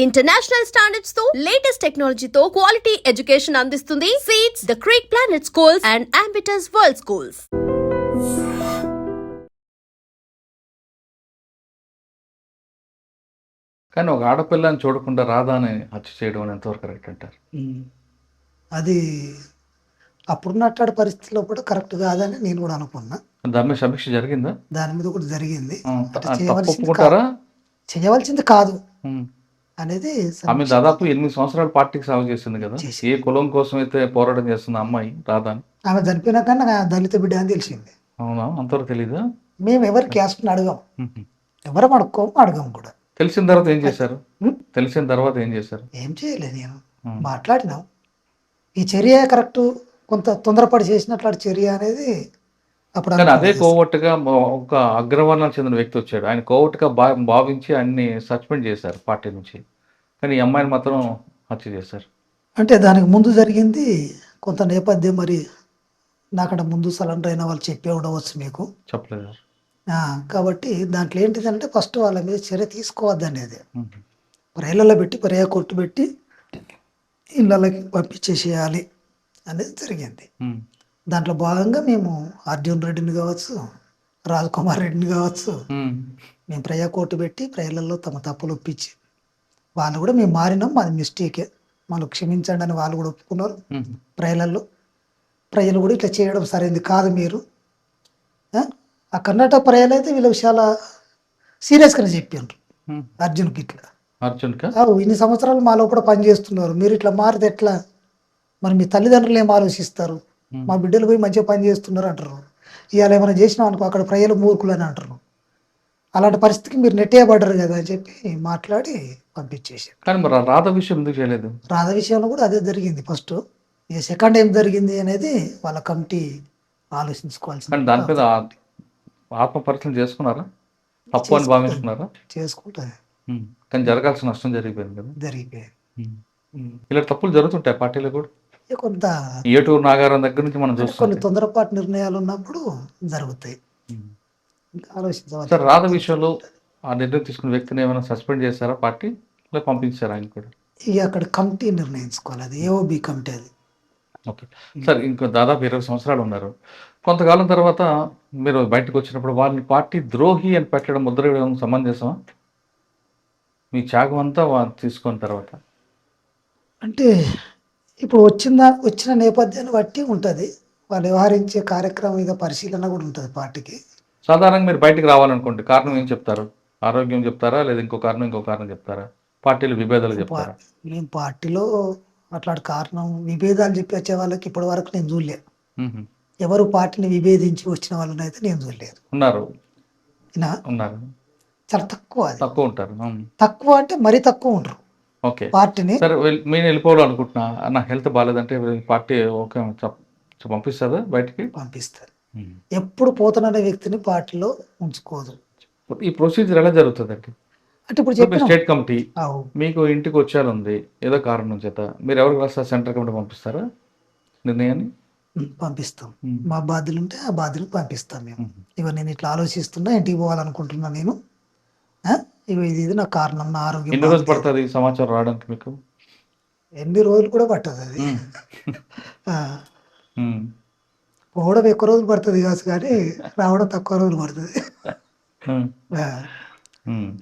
International standards తో latest టెక్నాలజీతో quality education అందిస్తుంది seats the creek planet schools and Ambitus world schools. కానీ ఒక ఆడపిల్లని చూడకుండా రాధాని హత్య చేయడం అని ఎంతవరకు కరెక్ట్ అంటారు? అది అప్పుడున్నట్టు పరిస్థితిలో కూడా కరెక్ట్ కాదని నేను కూడా అనుకున్నా. దాని మీద సమీక్ష జరిగిందా? దాని మీద కూడా జరిగింది. అంటే తప్పు ఒప్పుకుంటారా? చేయవలసింది కాదు ఉమ్. అనేది ఆమె దాదాపు 8 సంవత్సరాలు పార్టీకి సేవ చేసింది కదా. చేసింది. ఏ కులం కోసం అయితే పోరాటం చేస్తుంది ఆ అమ్మాయి రాధాని? ఆమె చనిపోయినాక నాకు ఆ దళిత బిడ్డ అని తెలిసింది. అవునా? అంతవరకు తెలీదా? మేము ఎవరి క్యాస్ట్ని అడగాం, ఎవరం అడగం కూడా. తెలిసిన తర్వాత ఏం చేశారు? ఉం? తెలిసిన తర్వాత ఏం చేశారు? ఏం చేయలేదు, నేను మాట్లాడినాం. ఈ చర్య కరెక్ట్, కొంత తొందరపడి చేసినట్లు చర్య అనేది అప్పుడు కానీ అదే అనుకోలేదు. కోవట్టుగా ఒక అగ్రవర్ణానికి చెందిన వ్యక్తి వచ్చాడు. ఆయన కోవట్టుగా భావించి ఆయన్ని సస్పెండ్ చేశారు పార్టీ నుంచి. కానీ ఈ అమ్మాయిని మాత్రం హత్య చేశారు. అంటే దానికి ముందు జరిగింది కొంత నేపథ్యం, మరి నాకంటే ముందు సరెండర్ అయిన వాళ్ళు చెప్పే ఉండవచ్చు మీకు. చెప్పలేదు. కాబట్టి దాంట్లో ఏంటిదంటే ఫస్ట్ వాళ్ళ మీద చర్య తీసుకోవద్దు అనేది, ప్రేళ్లలో పెట్టి పర్యా కొట్టు పెట్టి ఇళ్ళకి పంపించేసేయాలి అనేది జరిగింది. దాంట్లో భాగంగా మేము అర్జున్ రెడ్డిని కావచ్చు, రాజ్ కుమార్ రెడ్డిని కావచ్చు, మేము ప్రజా కోర్టు పెట్టి ప్రజలలో తమ తప్పులు ఒప్పించి వాళ్ళు కూడా మేము మారినాం, మాది మిస్టేకే, వాళ్ళు క్షమించండి అని వాళ్ళు కూడా ఒప్పుకున్నారు. ప్రజలు కూడా ఇట్లా చేయడం సరైనది కాదు మీరు. ఆ కర్ణాటక ప్రజలు అయితే వీళ్ళ చాలా సీరియస్గానే చెప్పారు అర్జున్కి. ఇట్లా ఇన్ని సంవత్సరాలు మా లోపల పనిచేస్తున్నారు, మీరు ఇట్లా మారితే ఎట్లా, మరి మీ తల్లిదండ్రులు ఏం ఆలోచిస్తారు, మా బిడ్డలు పోయి మంచిగా పని చేస్తున్నారు అంటారు, ఇవాళ ఏమైనా చేసినాం అనుకో అక్కడ ప్రజలు మూర్ఖులు అని అంటారు. అలాంటి పరిస్థితికి మీరు నెట్టేయబడ్డారు కదా అని చెప్పి మాట్లాడి పంపించేసారు. కానీ మరి రాధ విషయం ఎందుకు చేయలేదు? రాధ విషయంలో కూడా అదే జరిగింది. ఫస్ట్ ఇక సెకండ్ ఏం జరిగింది అనేది వాళ్ళ కమిటీ ఆలోచించుకోవాల్సింది. కానీ దాని మీద ఆత్మ పరిశీలన చేసుకున్నారా? తప్పు అని భావించుకున్నారా? చేసుకుంటారు. కానీ జరగాల్సిన నష్టం జరిగిపోయింది కదా. జరిగిపోయింది. ఇలా తప్పులు జరుగుతుంటాయి పార్టీలో కూడా. కొంత ఏటూరు నాగారం దగ్గర నుంచి మనం చూస్తాం. కొన్ని తొందరపాటు నిర్ణయాలు ఉన్నప్పుడు జరుగుతాయి. ఆలోచించాలి. సార్, రాధ విషయంలో ఆ నిర్ణయం తీసుకున్న వ్యక్తిని ఏమైనా సస్పెండ్ చేశారా పార్టీ, లేదా పంపించారా ఆయన కూడా? ఇక అక్కడ కమిటీ నిర్ణయించుకోవాలి, అది ఏఓబి కమిటీ అది. ఓకే సార్, ఇంకో దాదాపు 20 సంవత్సరాలు ఉన్నారు. కొంతకాలం తర్వాత మీరు బయటకు వచ్చినప్పుడు వాళ్ళని పార్టీ ద్రోహి అని పెట్టడం, ముద్ర వేయడం సమంజసమా? మీ త్యాగం అంతా తీసుకున్న తర్వాత అంటే ఇప్పుడు వచ్చిన నేపథ్యాన్ని బట్టి ఉంటుంది, వాళ్ళు వ్యవహరించే కార్యక్రమం మీద పరిశీలన కూడా ఉంటుంది పార్టీకి. సాధారణంగా మీరు బయటకు రావాలనుకోండి, కారణం ఏం చెప్తారు? ఆరోగ్యం చెప్తారా, లేదా ఇంకో కారణం చెప్తారా? పార్టీలు విభేదాలు చెప్తారా? మేము పార్టీలో అట్లాంటి కారణం విభేదాలు చెప్పి వచ్చే వాళ్ళకి ఇప్పటి వరకు నేను చూడలేదు. ఎవరు పార్టీని విభేదించి వచ్చిన వాళ్ళని అయితే నేను చూడలేదు. ఉన్నారు. చాలా తక్కువ ఉంటారు. తక్కువ అంటే మరీ తక్కువ ఉంటారు. ఓకే, పార్టీని సరే నేను వెళ్ళిపోవాలనుకుంటున్నా, నా హెల్త్ బాగాలేదంటే పార్టీ ఓకే పంపిస్తుందా బయటికి? పంపిస్తారు. ఎప్పుడు పోతున్న వ్యక్తిని పార్టీలో ఉంచుకోదు. ఈ ప్రొసీజర్ ఎలా జరుగుతుందండి? అంటే ఇప్పుడు స్టేట్ కమిటీ మీకు ఇంటికి వచ్చేది ఏదో కారణం చేత, మీరు ఎవరికి రాస్తారు? సెంట్రల్ కమిటీ పంపిస్తారా నిర్ణయాన్ని? పంపిస్తాం. మా బాధ్యులు ఉంటే ఆ బాధ్యులకు పంపిస్తాం మేము. ఇవ నేను ఇట్లా ఆలోచిస్తున్నా, ఇంటికి పోవాలనుకుంటున్నా నేను, ఇది నా కారణం, నా ఆరోగ్యం. ఎన్ని రోజులు పడుతుంది సమాచారం రావడానికి మీకు? ఎన్ని రోజులు కూడా పట్టదు అది. పోవడం ఎక్కువ రోజులు పడుతుంది కాదు, కానీ రావడం తక్కువ రోజులు పడుతుంది.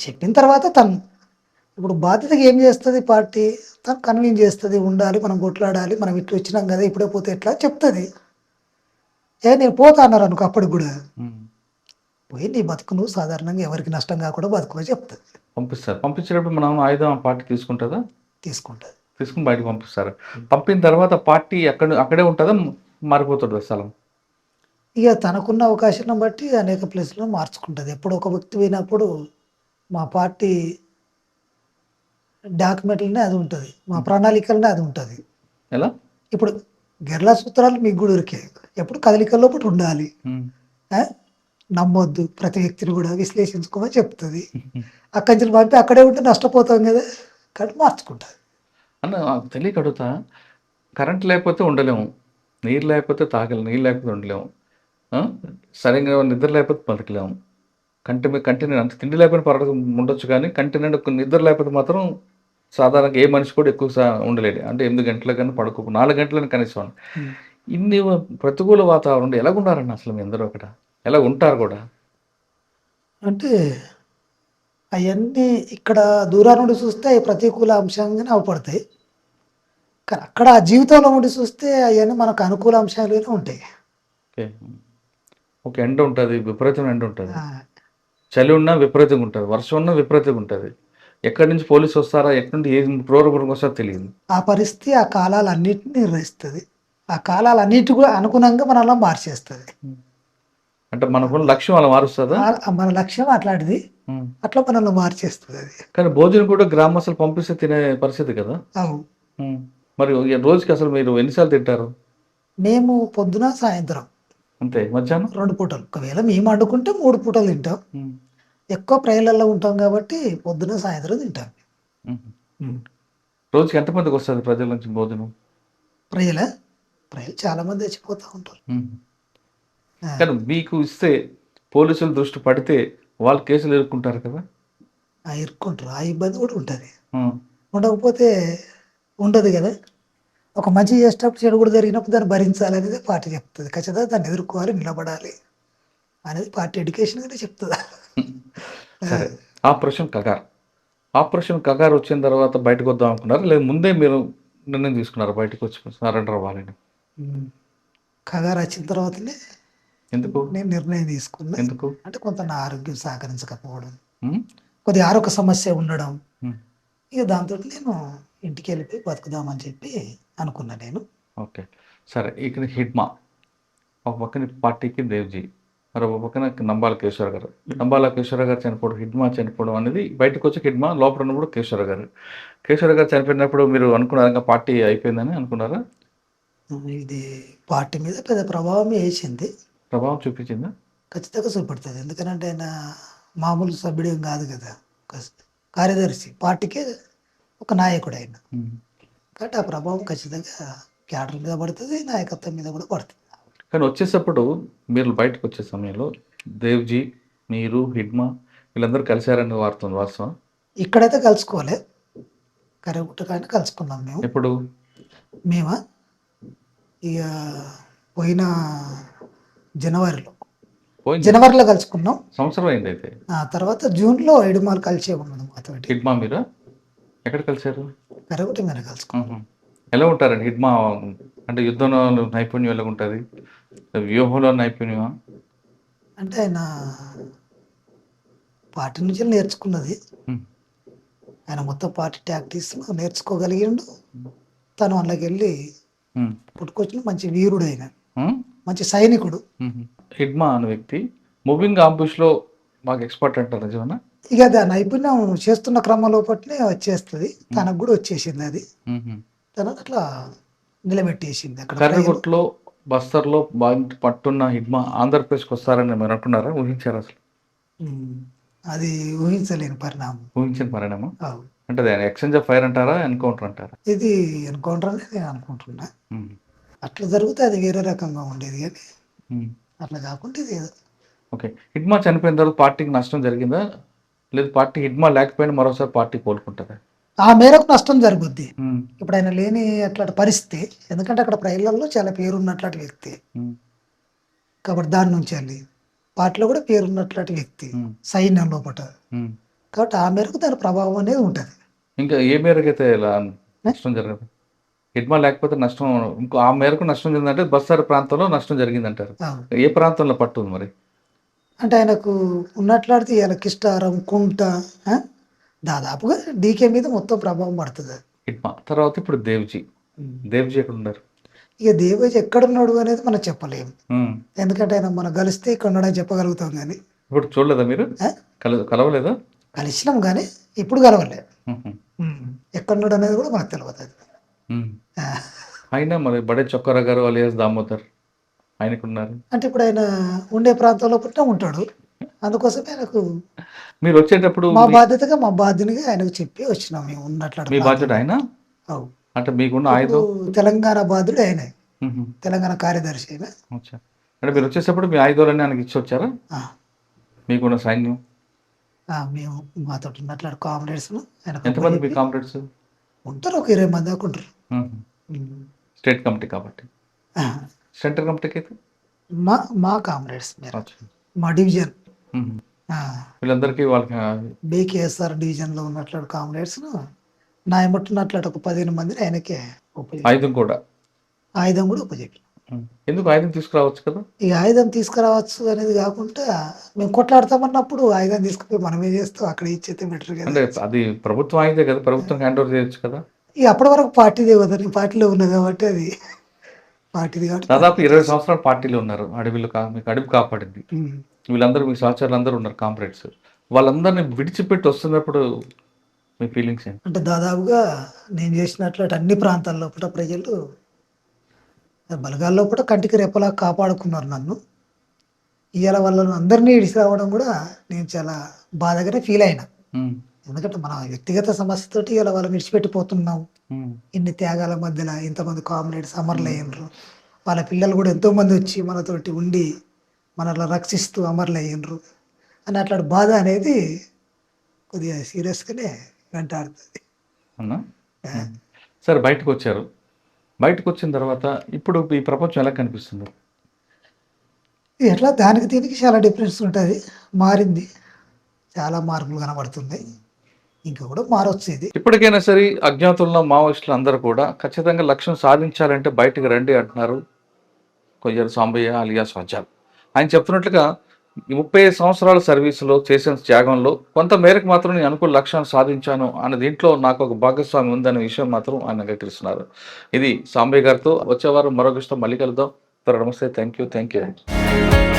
చెప్పిన తర్వాత తను ఇప్పుడు బాధ్యతగా ఏం చేస్తుంది పార్టీ, తను కన్విన్స్ చేస్తుంది, ఉండాలి, మనం కొట్లాడాలి, మనం ఇట్లా వచ్చినాం కదా, ఇప్పుడే పోతే ఎట్లా చెప్తుంది. నేను పోతా అన్నారు అనుకో, అప్పటికి కూడా పోయి నీ బతుకు నువ్వు సాధారణంగా ఎవరికి నష్టం కాకుండా బతుకు చెప్తుంది. పంపిస్తారు. పంపించేటప్పుడు మనం ఆయుధం పార్టీ తీసుకుంటుందా? తీసుకుని బయటకు పంపిస్తారు. పంపిన తర్వాత పార్టీ అక్కడే ఉంటుందా, మారిపోతుంది స్థలం? ఇక తనకున్న అవకాశాన్ని బట్టి అనేక ప్లేస్లో మార్చుకుంటుంది. ఎప్పుడు ఒక వ్యక్తి పోయినప్పుడు మా పార్టీ డాక్యుమెంట్లనే అది ఉంటుంది, మా ప్రణాళికలనే అది ఉంటుంది. ఎలా? ఇప్పుడు గెర్ల సూత్రాలు మీకు కూడా ఉరికే, ఎప్పుడు కదలికల్లో ఒకటి ఉండాలి, నమ్మొద్దు, ప్రతి వ్యక్తిని కూడా విశ్లేషించుకోమని చెప్తుంది. అక్కడి నుంచి పంపి అక్కడే ఉంటే నష్టపోతాం కదా, కాబట్టి మార్చుకుంటుంది. అన్న తెలియక అడుగుతా, కరెంట్ లేకపోతే ఉండలేము, నీరు లేకపోతే తాగలేము, నీళ్ళు లేకపోతే ఉండలేము, సరిగ్గా నిద్ర లేకపోతే బతకలేము, కంటి అంత తిండి లేకపోతే పర్వాలేదు ఉండొచ్చు, కానీ కంటి నిండా నిద్ర లేకపోతే మాత్రం సాధారణంగా ఏ మనిషి కూడా ఎక్కువ ఉండలేడు. అంటే 8 గంటలకన్నా 4 గంటలని కనీసం. ఉమ్. ఇన్ని ప్రతికూల వాతావరణంలో ఎలాగున్నారండి అసలు మీ అందరూ అక్కడ? ఎలా ఉంటారు కూడా? అంటే అవన్నీ ఇక్కడ దూరం నుండి చూస్తే ప్రతికూల అంశంగానే అవపడతాయి. కానీ అక్కడ ఆ జీవితంలో ఉండి చూస్తే అవన్నీ మనకు అనుకూల అంశాలుగానే ఉంటాయి. ఓకే. ఒక ఎండ ఉంటది. విపరీతమైన ఎండ ఉంటది. ఆ, చలి ఉన్నా విపరీతంగా ఉంటది. వర్షం ఉన్నా విపరీతంగా ఉంటది. ఎక్కడి నుంచి పోలీసు వస్తారా? ఎక్కడి నుండి ఏ క్రూరమృగం వస్తారో తెలీదు. ఆ పరిస్థితి ఆ కాలాలన్నిటిని నిర్ణయిస్తుంది. ఆ కాలాలన్నిటి కూడా అనుగుణంగా మనల్ని మార్చేస్తుంది. అంటే మనకున్న లక్ష్యం అలా మారుస్తదా? మన లక్ష్యం అట్లాంటిది. హ్మ్. అట్లా మనల్ని మార్చేస్తుంది అది. కానీ భోజనం కూడా గ్రామస్తులు పంపిస్తే తినే పరిస్థితి కదా! అవును. హ్మ్. మరి రోజుకి అసలు మీరు ఎన్ని సార్లు తింటారు? మేము పొద్దున సాయంత్రం అంతే. మధ్యాహ్నం? 2 పూటలు. ఒకవేళ మేము వండుకుంటే 3 పూటలు తింటాం. హ్మ్. ఎక్కువ ప్రజలలో ఉంటాం కాబట్టి పొద్దున సాయంత్రం తింటాం. హుహు. ఉమ్. రోజుకి ఎంతమందికి వస్తది ప్రజల నుంచి భోజనం? ప్రజల ప్రజలు చాలా మంది చచ్చిపోతూ ఉంటారు. హ్మ్. ఆ, కానీ మీకు ఇస్తే పోలీసుల దృష్టి పడితే వాళ్ళు కేసులు ఎదుర్కొంటారు కదా! ఆ ఇరుక్కుంటారు. ఆ ఇబ్బంది కూడా ఉంటుంది. హ్మ్. ఉండకపోతే ఉండదు కదా. ఒక మంచి చేసేటప్పుడు చెడు కూడా జరిగినప్పుడు దాన్ని భరించాలనేది పార్టీ చెప్తుంది. ఖచ్చితంగా దాన్ని ఎదుర్కోవాలి, నిలబడాలి అనేది పార్టీ ఎడ్యుకేషన్ అనేది చెప్తుంది. సరే. ఆపరేషన్ కగార్. ఆపరేషన్ కగార్ వచ్చిన తర్వాత బయటకొద్దాం అనుకున్నారా? లేదా ముందే మీరు నిర్ణయం తీసుకున్నారా బయటకొచ్చి సరెండర్ అవ్వాలని? కగారు వచ్చిన తర్వాతనే ఎందుకు? నేను నిర్ణయం తీసుకున్నా. ఎందుకు? అంటే కొంత నా ఆరోగ్యం సహకరించకపోవడం, హ్మ్. కొద్దిగా ఆరోగ్య సమస్య ఉండడం, హ్మ్. ఇక దాంతో నేను ఇంటికి వెళ్ళిపోయి బతుకుదామని చెప్పి అనుకున్నా నేను. ఓకే. సరే. ఇక్కడ హిడ్మా. ఒక పక్కన పార్టీకి దేవ్‌జీ. మరొక పక్కన నంబాల కేశవరావు గారు. నంబాల కేశవరావు గారు చనిపోవడం, హిడ్మా చనిపోవడం అనేది బయటకొచ్చి హిడ్మా లోపల ఉన్నప్పుడు కేశవరావు గారు. కేశవరావు గారు చనిపోయినప్పుడు మీరు అనుకున్నారా ఇంక పార్టీ అయిపోయిందని అనుకున్నారా? ఇది పార్టీ మీద పెద్ద ప్రభావం వేసింది. ప్రభావం చూపించిందా? ఖచ్చితంగా చూపెడుతుంది. ఎందుకనంటే ఆయన మామూలు సభ్యుడేం కాదు కదా. ఒక కార్యదర్శి, పార్టీకే ఒక నాయకుడు ఆయన. హ్మ్. కాబట్టి ఆ ప్రభావం ఖచ్చితంగా క్యాడర్ మీద పడుతుంది, నాయకత్వం మీద కూడా పడుతుంది. కానీ వచ్చేసప్పుడు మీరు బయటకొచ్చే సమయంలో దేవ్‌జీ, మీరు, హిడ్మా వీళ్ళందరూ కలిసారని వార్త ఉంది. వాస్తవమా? ఇక్కడైతే కలుసుకోలే. కరేగుట్టకైనా కలుసుకున్నాం మేము. ఎప్పుడు? మేమా ఇక పోయిన జనవరిలో పోయింది. జనవరిలో కలుసుకున్నాం. సంవత్సరం అయిందయితే. ఆ తర్వాత జూన్లో ఎడుమాలు కలిసే ఉన్నది మాతోటి. హిడ్మా మీరా? ఎక్కడ కలిసారు? కరేగుట్ట మీద కలుసుకున్నాం. హుహు. ఎలా ఉంటారండి హిడ్మా? అంటే యుద్ధంలో నైపుణ్యం ఎలాగుంటది? వ్యూహంలో నైపుణ్యమా? అంటే ఆయన పార్టీ నుంచి నేర్చుకున్నది. హ్మ్. ఆయన మొత్తం పార్టీ టాక్టిక్స్ నేర్చుకోగలిగిండు. తను అందులోకి వెళ్ళి హ్మ్. పుట్టుకొచ్చిన మంచి వీరుడు ఆయన, హ్మ్. మంచి సైనికుడు. హుహు. హిడ్మా అనే వ్యక్తి మూవింగ్ ఆంబుష్‌లో బాగా ఎక్స్‌పర్ట్ అంటారు నిజమేనా? ఇక అది ఆ నైపుణ్యం చేస్తున్న క్రమంలో పట్నే వచ్చేస్తుంది. తనకు కూడా వచ్చేసింది అది. హుహు. తను అట్లా నిలబెట్టేసింది అక్కడ ప్రజలు. కర్రగుట్టలో, బస్తర్‌లో బాగా పట్టున్న హిడ్మా ఆంధ్రప్రదేశ్‌కి వస్తారని మీరు అనుకున్నారా? ఊహించారా అసలు? ఉమ్, అది ఊహించలేని పరిణామం. ఊహించని పరిణామం. అవు. అంటే అది ఎక్స్‌చేంజ్ ఆఫ్ ఫైర్ అంటారా? ఎన్‌కౌంటర్ అంటారా? ఇది ఎన్కౌంటర్ అని నేను అనుకుంటున్నా. హ్మ్. అట్లా జరిగితే అది వేరే రకంగా ఉండేది, కానీ హ్మ్. అట్లా కాకుండా ఇది ఏదో ఓకే. హిడ్మా చనిపోయిన తర్వాత పార్టీకి నష్టం జరిగిందా? లేదు పార్టీ హిడ్మా లేకపోయినా మరోసారి పార్టీ కోలుకుంటదా? ఆ మేరకు నష్టం జరుగుద్ది. హ్మ్. ఇప్పుడు ఆయన లేని అట్లాంటి పరిస్థితి. ఎందుకంటే అక్కడ ప్రజలలో చాలా పేరున్నట్లాంటి వ్యక్తి. హ్మ్. కాబట్టి దాని నుంచి వెళ్ళి పార్టీలో కూడా పేరున్నట్లాంటి వ్యక్తి, హ్మ్. సైన్యం లోపట. హ్మ్. కాబట్టి ఆ మేరకు దాని ప్రభావం అనేది ఉంటుంది. ఇంకా ఏ మేరకైతే ఇలా నష్టం జరగదు? హిడ్మా లేకపోతే నష్టం ఇంకో ఆ మేరకు నష్టం జరిగిందంటే బస్తార్ ప్రాంతంలో నష్టం జరిగిందంటారు. అవును. ఏ ప్రాంతంలో పట్టుంది మరి? అంటే ఆయనకు ఉన్నట్లాడితే ఇలా కిష్టారం, కుంట, ఆ, దాదాపుగా డీకే మీద మొత్తం ప్రభావం పడుతుంది. హిడ్మా. తర్వాత ఇప్పుడు దేవ్‌జీ. దేవ్‌జీ ఎక్కడున్నారు? ఇక దేవేజ్ ఎక్కడున్నాడు అనేది మనం చెప్పలేము. హ్మ్. ఎందుకంటే ఆయన మనం కలిస్తే ఇక్కడ ఉన్నాడని చెప్పగలుగుతాం, కానీ ఇప్పుడు చూడలేదా మీరు? ఆ, కలవలేదా? కలిసినాం కానీ ఇప్పుడు కలవలే. హుహు. ఎక్కడున్నాడు అనేది కూడా మనకు తెలియదు అది. హ్మ్. ఆ, ఆయన మరి బడే చొక్కారా గారు అలియాస్ దామోదర్ ఆయనకున్నారు. అంటే ఇప్పుడు ఆయన ఉండే ప్రాంతంలో పుట్టిన ఉంటాడు. అందుకోసమే ఆయనకు మీరొచ్చేటప్పుడు మా బాధ్యతగా మా బాధ్యునిగా ఆయనకు చెప్పి వచ్చినాం మేము ఉన్నట్లాంటి మీ బాధ్యుడు ప్రాంతంలో. ఆయన? అవు. అంటే మీకున్న ఇప్పుడు ఆయుధం? తెలంగాణ బాధ్యుడు ఆయనే, హుహు. తెలంగాణ కార్యదర్శి అయిన. అచ్చా! అంటే మీరొచ్చేటప్పుడు మీ ఆయుధాలన్నీ ఆయనకి ఇచ్చొచ్చారా? మీకున్న సైన్యం? మేము మాతో ఉన్నట్లాంటి కామ్రేడ్స్ ఆయనకు ఎంతమంది మీ అప్పచెప్పి కామ్రేడ్స్? ఉంటారు, ఒక 20 మంది దాకా ఉంటారు. ఉమ్. స్టేట్ కమిటీ కాబట్టి. ఆ, సెంటర్ కమిటీకి అయితే మా మా కామ్రేడ్స్ మీరు, అచ్చా. మా డివిజన్ మ్మ్. వీళ్ళందరికీ వాళ్ళకి బీకేఎస్ఆర్ డివిజన్లో ఉన్నట్లు కామ్రేడ్స్ నా ఎమ్మట్టున్నట్లు ఒక 15 మందిని ఆయనకే ఆయుధం కూడా. ఆయుధం కూడా ఉపజెప్పి. ఎందుకు ఆయుధం తీసుకురావచ్చు కదా. ఈ ఆయుధం తీసుకురావచ్చు అనేది కాకుండా మేము కొట్లాడతామన్నప్పుడు ఆయుధం తీసుకుపోయి మనమే చేస్తాం, అక్కడ ఇచ్చేస్తే బెటర్ కదా. అంటే అది ప్రభుత్వం ఆయుధే కదా, ప్రభుత్వం హ్యాండ్ ఓవర్ చేయొచ్చు కదా. ఇక అప్పటి వరకు పార్టీదే కదా, నేను పార్టీలో ఉన్నా కాబట్టి అది పార్టీది కాబట్టి. దాదాపు 20 సంవత్సరాలు పార్టీలో ఉన్నారు, అడవిలో మీకు అడవి కాపాడింది. ఉమ్. వీళ్ళందరూ మీ సహచరులు అందరూ ఉన్నారు కామ్రేడ్స్. వాళ్ళందరినీ విడిచిపెట్టి వస్తున్నప్పుడు మీ ఫీలింగ్స్ ఏంటి? అంటే దాదాపుగా నేను చేసినట్లు అన్ని ప్రాంతాల్లో కూడా ప్రజలు బలగాల్లో కూడా కంటికి రెప్పలా కాపాడుకున్నారు నన్ను. ఇవాళ వాళ్ళని అందరినీ ఇడిసి రావడం కూడా నేను చాలా బాధగానే ఫీల్ అయినా. మ్మ్. ఎందుకంటే మన వ్యక్తిగత సమస్యతోటి ఇలా వాళ్ళని విడిచిపెట్టిపోతున్నాం. మ్మ్. ఇన్ని త్యాగాల మధ్యలో ఇంతమంది కామ్రేడ్స్ అమరులు అయ్యిండ్రు. వాళ్ళ పిల్లలు కూడా ఎంతోమంది వచ్చి మనతోటి ఉండి మనల్ని రక్షిస్తూ అమరులు అయ్యిండ్రు అని అట్లాంటి బాధ అనేది కొద్దిగా సీరియస్గానే వెంటాడుతుంది. అవునా. సరే, బయటకు వచ్చారు. బయటకు వచ్చిన తర్వాత ఇప్పుడు ఈ ప్రపంచం ఎలా కనిపిస్తుంది? ఎట్లా దానికి దీనికి చాలా డిఫరెన్స్ ఉంటుంది, మారింది, చాలా మార్పులు కనబడుతుంది, ఇంకా కూడా మారొచ్చు. ఇది ఇప్పటికైనా సరే అజ్ఞాతుల్లో మావోయిస్టులు అందరూ కూడా ఖచ్చితంగా లక్ష్యం సాధించాలంటే బయటకు రండి అంటున్నారు కొయ్యరు సాంబయ్య అలియాస్ వజ్జాల్. ఆయన చెప్తున్నట్లుగా ఈ 35 సంవత్సరాల సర్వీసులో చేసిన త్యాగంలో కొంత మేరకు మాత్రం నేను అనుకున్న లక్ష్యాన్ని సాధించాను అన్న దీంట్లో నాకు ఒక భాగస్వామి ఉందనే విషయం మాత్రం ఆయన అంగీకరిస్తున్నారు. ఇది సాంబయ్య గారితో. వచ్చే వారం మరొక ఇష్టం మళ్ళీ కలుద్దాం. నమస్తే. Thank you.